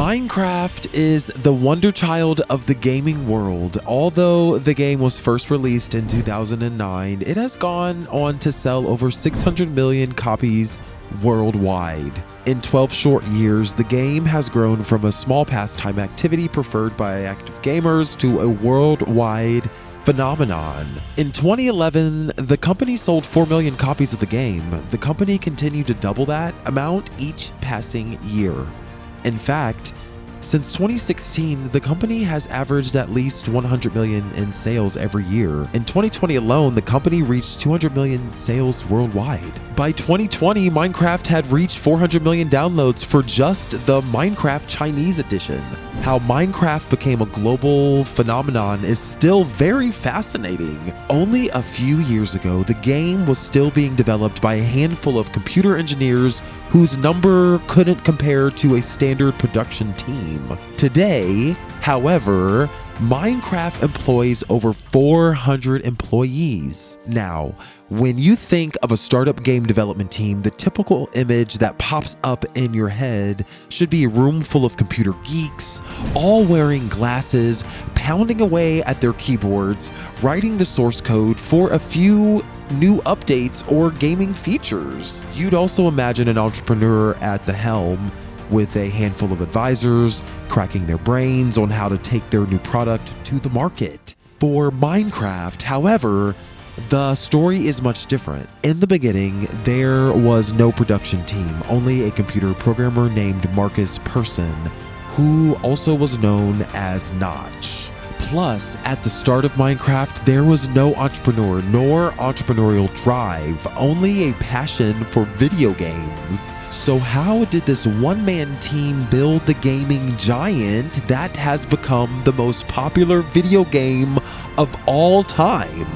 Minecraft is the wonder child of the gaming world. Although the game was first released in 2009, it has gone on to sell over 600 million copies worldwide. In 12 short years, the game has grown from a small pastime activity preferred by active gamers to a worldwide phenomenon. In 2011, the company sold 4 million copies of the game. The company continued to double that amount each passing year. In fact, since 2016, the company has averaged at least 100 million in sales every year. In 2020 alone, the company reached 200 million sales worldwide. By 2020, Minecraft had reached 400 million downloads for just the Minecraft Chinese edition. How Minecraft became a global phenomenon is still very fascinating. Only a few years ago, the game was still being developed by a handful of computer engineers whose number couldn't compare to a standard production team. Today, however, Minecraft employs over 400 employees. Now, when you think of a startup game development team, the typical image that pops up in your head should be a room full of computer geeks, all wearing glasses, pounding away at their keyboards, writing the source code for a few new updates or gaming features. You'd also imagine an entrepreneur at the helm with a handful of advisors cracking their brains on how to take their new product to the market. For Minecraft, however, the story is much different. In the beginning, there was no production team, only a computer programmer named Markus Persson, who also was known as Notch. Plus, at the start of Minecraft, there was no entrepreneur nor entrepreneurial drive, only a passion for video games. So how did this one-man team build the gaming giant that has become the most popular video game of all time?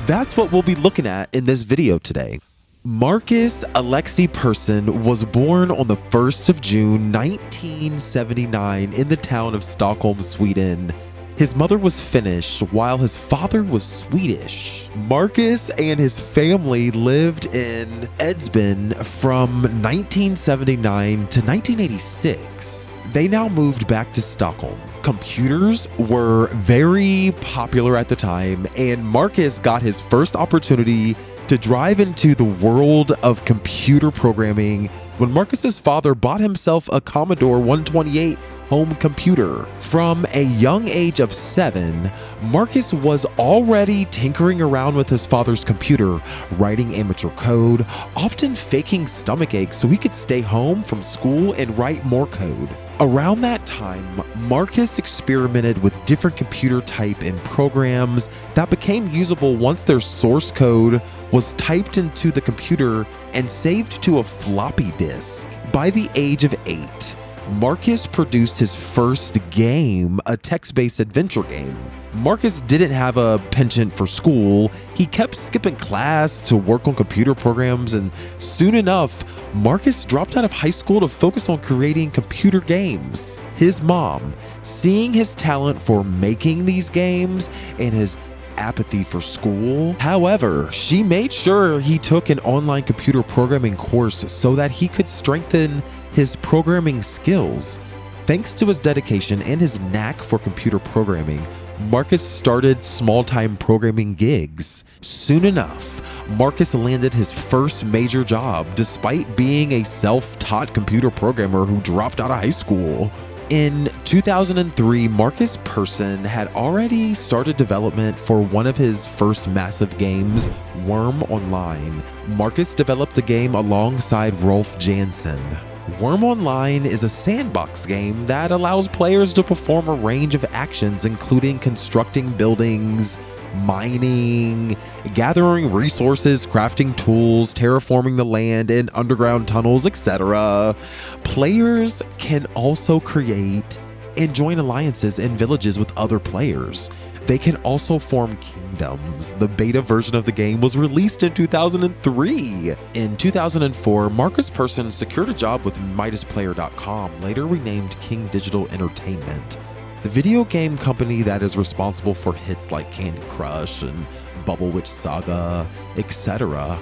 That's what we'll be looking at in this video today. Markus Alexei Persson was born on the 1st of June 1979 in the town of Stockholm, Sweden. His mother was Finnish, while his father was Swedish. Markus and his family lived in Edsbyn from 1979 to 1986. They now moved back to Stockholm. Computers were very popular at the time, and Markus got his first opportunity to drive into the world of computer programming when Markus's father bought himself a Commodore 128 home computer. From a young age of 7, Markus was already tinkering around with his father's computer, writing amateur code, often faking stomach aches so he could stay home from school and write more code. Around that time, Markus experimented with different computer type and programs that became usable once their source code was typed into the computer and saved to a floppy disk. By the age of 8, Markus produced his first game, a text-based adventure game. Markus didn't have a penchant for school. He kept skipping class to work on computer programs, and soon enough, Markus dropped out of high school to focus on creating computer games. His mom, seeing his talent for making these games and his apathy for school, however, she made sure he took an online computer programming course so that he could strengthen his programming skills. Thanks to his dedication and his knack for computer programming, Markus started small-time programming gigs. Soon enough, Markus landed his first major job despite being a self-taught computer programmer who dropped out of high school. In 2003, Markus Persson had already started development for one of his first massive games, Worm Online. Markus developed the game alongside ROLF JANSSON. Worm Online is a sandbox game that allows players to perform a range of actions, including constructing buildings, mining, gathering resources, crafting tools, terraforming the land in underground tunnels, etc. Players can also create and join alliances and villages with other players. They can also form kingdoms. The beta version of the game was released in 2003. In 2004, Markus Persson secured a job with MidasPlayer.com, later renamed King Digital Entertainment, the video game company that is responsible for hits like Candy Crush and Bubble Witch Saga, etc.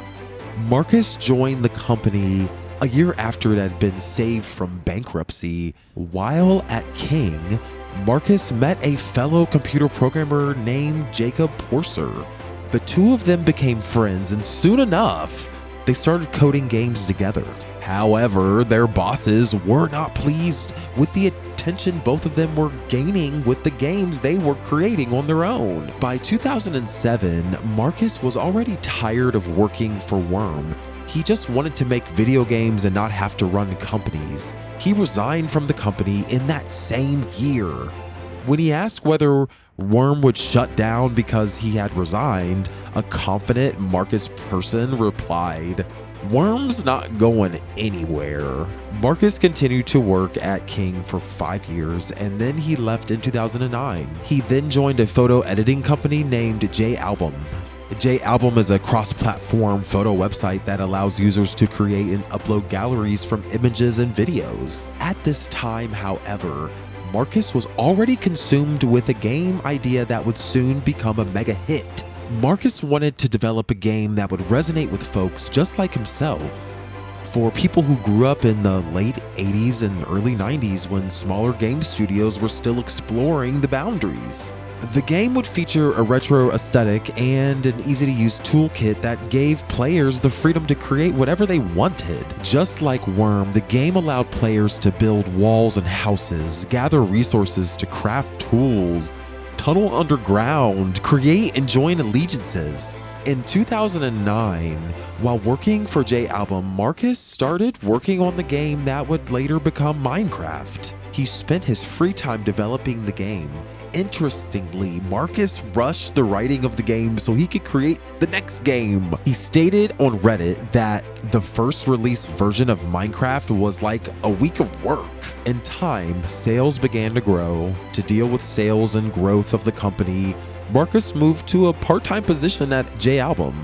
Markus joined the company A year after it had been saved from bankruptcy, while at King, Markus met a fellow computer programmer named JAKOB PORSER. The two of them became friends, and soon enough, they started coding games together. However, their bosses were not pleased with the attention both of them were gaining with the games they were creating on their own. By 2007, Markus was already tired of working for Worm. He just wanted to make video games and not have to run companies. He resigned from the company in that same year. When he asked whether Worm would shut down because he had resigned, a confident Markus Persson replied, "Worm's not going anywhere." Markus continued to work at King for 5 years, and then he left in 2009. He then joined a photo editing company named JALBUM. JALBUM is a cross-platform photo website that allows users to create and upload galleries from images and videos. At this time, however, Markus was already consumed with a game idea that would soon become a mega hit. Markus wanted to develop a game that would resonate with folks just like himself. For people who grew up in the late 80s and early 90s when smaller game studios were still exploring the boundaries. The game would feature a retro aesthetic and an easy-to-use toolkit that gave players the freedom to create whatever they wanted. Just like Worm, the game allowed players to build walls and houses, gather resources to craft tools, tunnel underground, create and join allegiances. In 2009, while working for JALBUM, Markus started working on the game that would later become Minecraft. He spent his free time developing the game. Interestingly, Markus rushed the writing of the game so he could create the next game. He stated on Reddit that the first release version of Minecraft was like a week of work. In time, sales began to grow. To deal with sales and growth of the company, Markus moved to a part-time position at JALBUM.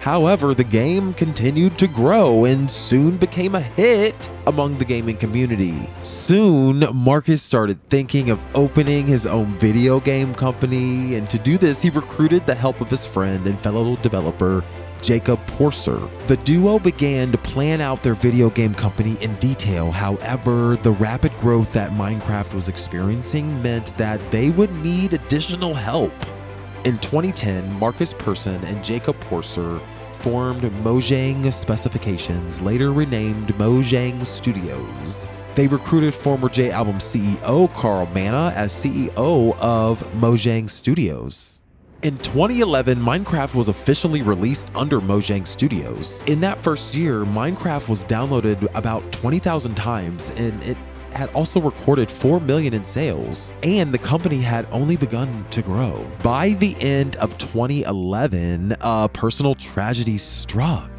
However, the game continued to grow and soon became a hit among the gaming community. Soon, Markus started thinking of opening his own video game company, and to do this, he recruited the help of his friend and fellow developer, JAKOB PORSER. The duo began to plan out their video game company in detail. However, the rapid growth that Minecraft was experiencing meant that they would need additional help. In 2010, Markus Persson and JAKOB PORSER formed MOJANG Specifications, later renamed MOJANG Studios. They recruited former JALBUM CEO Carl Manna as CEO of MOJANG Studios. In 2011, Minecraft was officially released under MOJANG Studios. In that first year, Minecraft was downloaded about 20,000 times, and it had also recorded 4 million in sales, and the company had only begun to grow. By the end of 2011, a personal tragedy struck.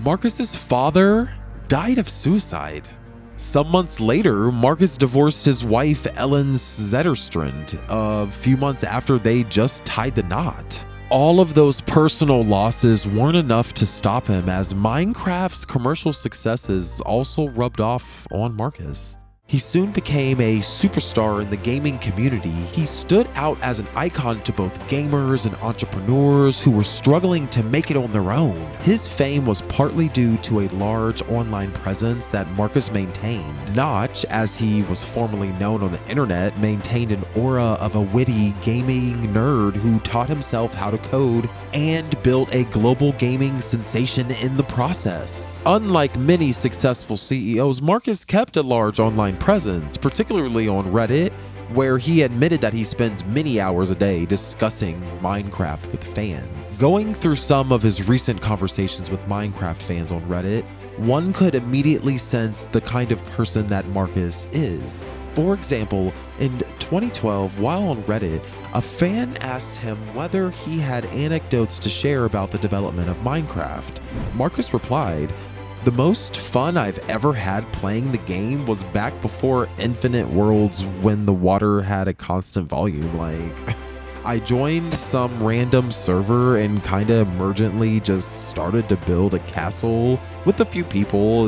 Markus's father died of suicide. Some months later, Markus divorced his wife, ELIN ZETTERSTRAND, a few months after they just tied the knot. All of those personal losses weren't enough to stop him, as Minecraft's commercial successes also rubbed off on Markus. He soon became a superstar in the gaming community. He stood out as an icon to both gamers and entrepreneurs who were struggling to make it on their own. His fame was partly due to a large online presence that Markus maintained. Notch, as he was formerly known on the internet, maintained an aura of a witty gaming nerd who taught himself how to code and built a global gaming sensation in the process. Unlike many successful CEOs, Markus kept a large online presence, particularly on Reddit, where he admitted that he spends many hours a day discussing Minecraft with fans. Going through some of his recent conversations with Minecraft fans on Reddit, one could immediately sense the kind of person that Markus is. For example, in 2012, while on Reddit, a fan asked him whether he had anecdotes to share about the development of Minecraft. Markus replied, "The most fun I've ever had playing the game was back before Infinite Worlds when the water had a constant volume. I joined some random server and kinda emergently just started to build a castle with a few people,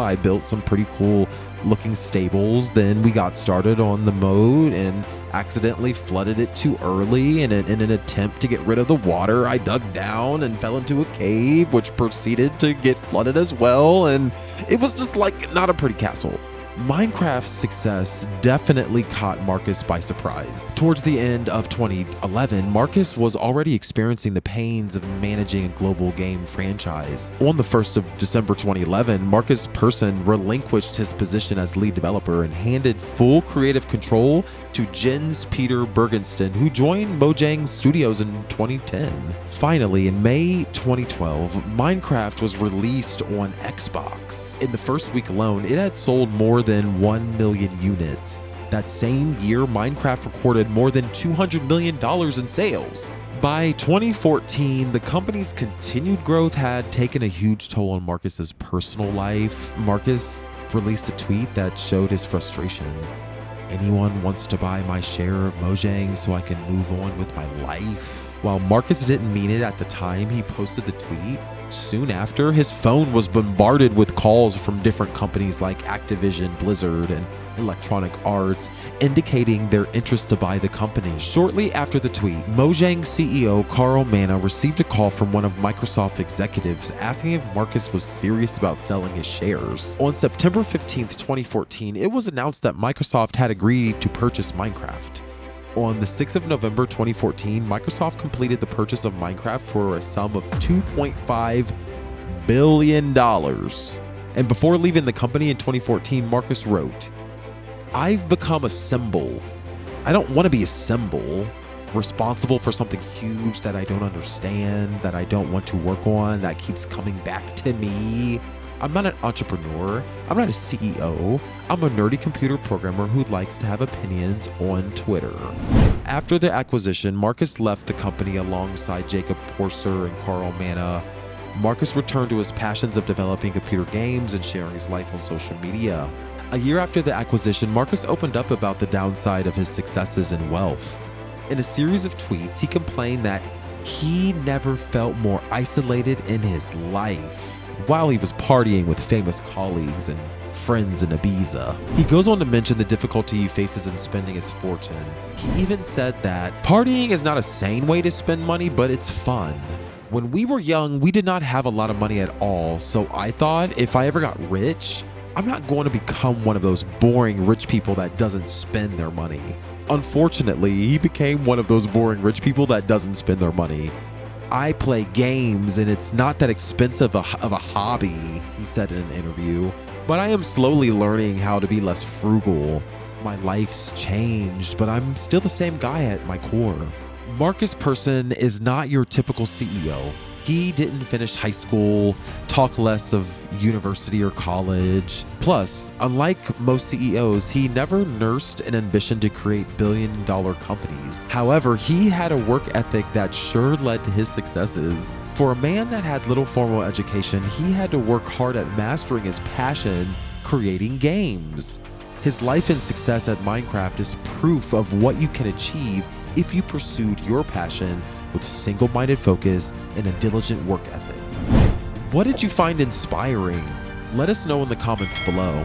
I built some pretty cool looking stables. Then we got started on the mode, and accidentally flooded it too early, and in an attempt to get rid of the water, I dug down and fell into a cave, which proceeded to get flooded as well, and it was just like not a pretty castle. Minecraft's success definitely caught Markus by surprise. Towards the end of 2011, Markus was already experiencing the pains of managing a global game franchise. On the 1st of December 2011, Markus Persson relinquished his position as lead developer and handed full creative control to Jens Peter Bergensten, who joined Mojang Studios in 2010. Finally, in May 2012, Minecraft was released on Xbox. In the first week alone, it had sold more than 1 million units. That same year, Minecraft recorded more than $200 million in sales. By 2014, the company's continued growth had taken a huge toll on Markus's personal life. Markus released a tweet that showed his frustration. "Anyone wants to buy my share of Mojang so I can move on with my life?" While Markus didn't mean it at the time he posted the tweet, soon after, his phone was bombarded with calls from different companies like Activision, Blizzard, and Electronic Arts, indicating their interest to buy the company. Shortly after the tweet, Mojang CEO Carl Manna received a call from one of Microsoft executives asking if Markus was serious about selling his shares. On September 15th, 2014, it was announced that Microsoft had agreed to purchase Minecraft. On the 6th of November 2014, Microsoft completed the purchase of Minecraft for a sum of $2.5 billion. And before leaving the company in 2014, Markus wrote, "I've become a symbol. I don't want to be a symbol, responsible for something huge that I don't understand, that I don't want to work on, that keeps coming back to me. I'm not an entrepreneur. I'm not a CEO. I'm a nerdy computer programmer who likes to have opinions on Twitter." After the acquisition, Markus left the company alongside JAKOB, PORSER, and Carl Manna. Markus returned to his passions of developing computer games and sharing his life on social media. A year after the acquisition, Markus opened up about the downside of his successes and wealth. In a series of tweets, he complained that he never felt more isolated in his life while he was partying with famous colleagues and friends in Ibiza. He goes on to mention the difficulty he faces in spending his fortune. He even said that partying is not a sane way to spend money, but it's fun. "When we were young, we did not have a lot of money at all, so I thought if I ever got rich, I'm not going to become one of those boring rich people that doesn't spend their money." Unfortunately, he became one of those boring rich people that doesn't spend their money. "I play games and it's not that expensive of a hobby," he said in an interview, "but I am slowly learning how to be less frugal. My life's changed, but I'm still the same guy at my core." Markus Persson is not your typical CEO. He didn't finish high school, talk less of university or college. Plus, unlike most CEOs, he never nursed an ambition to create billion-dollar companies. However, he had a work ethic that sure led to his successes. For a man that had little formal education, he had to work hard at mastering his passion, creating games. His life and success at Minecraft is proof of what you can achieve if you pursued your passion with single-minded focus and a diligent work ethic. What did you find inspiring? Let us know in the comments below.